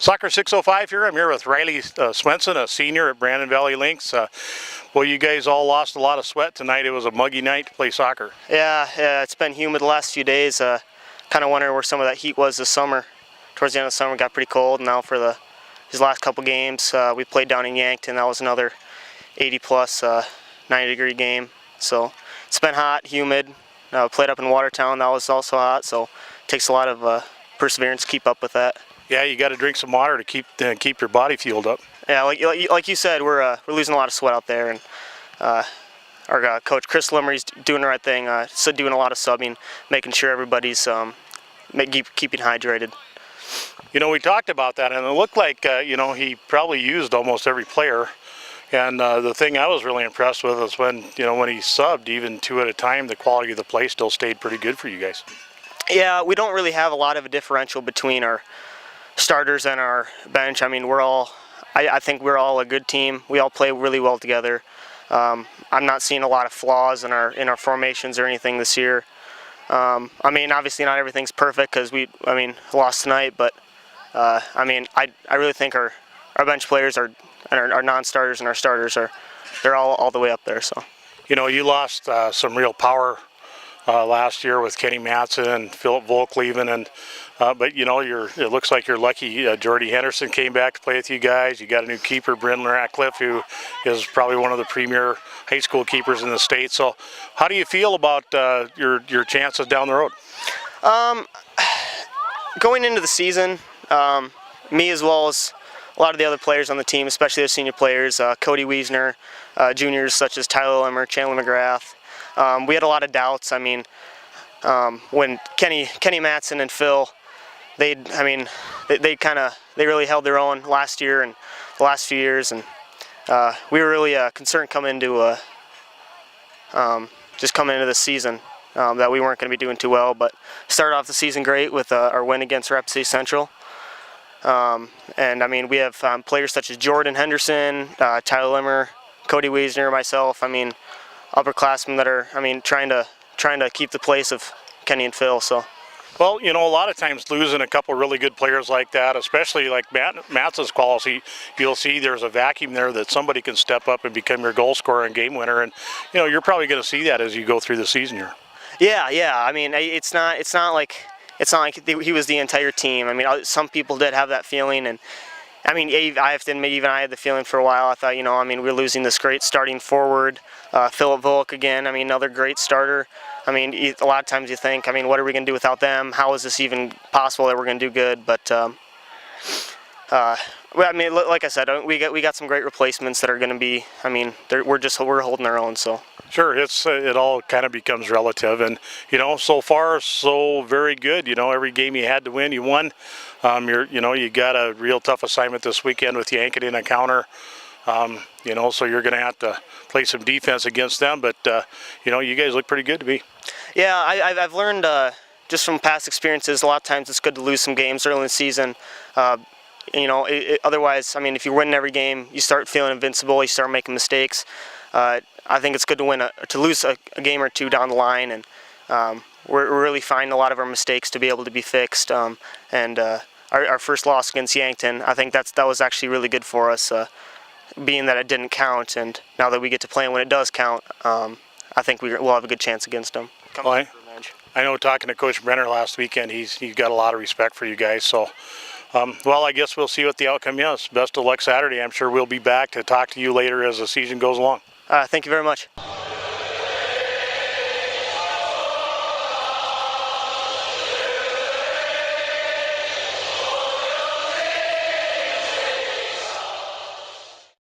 Soccer 605 here. I'm here with Riley Swenson, a senior at Brandon Valley Lynx. Well, you guys all lost a lot of sweat tonight. It was a muggy night to play soccer. Yeah, it's been humid the last few days. Kind of wondering where some of that heat was this summer. Towards the end of the summer, it got pretty cold. Now for these last couple games, we played down in Yankton. That was another 80-plus, 90-degree game. So it's been hot, humid. Played up in Watertown. That was also hot. So it takes a lot of perseverance to keep up with that. Yeah, you got to drink some water to keep your body fueled up. Yeah, like you said, we're losing a lot of sweat out there, and our coach Chris Limmery's doing the right thing. Doing a lot of subbing, making sure everybody's keeping hydrated. You know, we talked about that, and it looked like he probably used almost every player. And the thing I was really impressed with is when he subbed, even two at a time, the quality of the play still stayed pretty good for you guys. Yeah, we don't really have a lot of a differential between our starters and our bench. I mean, I think we're all a good team. We all play really well together. I'm not seeing a lot of flaws in our formations or anything this year. I mean, obviously not everything's perfect because we lost tonight, but I really think our bench players and our non-starters and our starters they're all the way up there. So, you lost some real power last year with Kenny Matson and Philip Volk leaving, but it looks like you're lucky. Jordy Henderson came back to play with you guys. You got a new keeper, Bryn Ratcliffe, who is probably one of the premier high school keepers in the state. So, how do you feel about your chances down the road? Going into the season, me as well as a lot of the other players on the team, especially the senior players, Cody Wiesner, juniors such as Tyler Limmer, Chandler McGrath. We had a lot of doubts. I mean, when Kenny Matson and Phil, they really held their own last year and the last few years, and we were really concerned coming into the season that we weren't going to be doing too well. But started off the season great with our win against Rapid City Central. And I mean, we have players such as Jordan Henderson, Tyler Limmer, Cody Wiesner, myself. I mean, upperclassmen that are, trying to keep the place of Kenny and Phil. So, well, a lot of times losing a couple really good players like that, especially like Matson's quality, you'll see there's a vacuum there that somebody can step up and become your goal scorer and game winner. And you're probably going to see that as you go through the season here. Yeah. I mean, it's not like he was the entire team. I mean, some people did have that feeling, and I mean, I have to admit, even I had the feeling for a while. I thought, we're losing this great starting forward, Philip Volk again. I mean, another great starter. I mean, a lot of times you think, what are we going to do without them? How is this even possible that we're going to do good? But like I said, we got some great replacements that are going to be. We're holding our own. So. Sure, it all kind of becomes relative, and so far so very good. Every game you had to win, you won. You got a real tough assignment this weekend with Yankton and Counter. So you're going to have to play some defense against them. But you guys look pretty good to me. Yeah, I've learned just from past experiences. A lot of times it's good to lose some games early in the season. Otherwise, if you're winning every game, you start feeling invincible. You start making mistakes. I think it's good to lose a game or two down the line, and we're really finding a lot of our mistakes to be able to be fixed. And our first loss against Yankton, I think that was actually really good for us, being that it didn't count. And now that we get to play when it does count, I think we'll have a good chance against them. I know talking to Coach Brenner last weekend, he's got a lot of respect for you guys. So, I guess we'll see what the outcome is. Best of luck Saturday. I'm sure we'll be back to talk to you later as the season goes along. Thank you very much.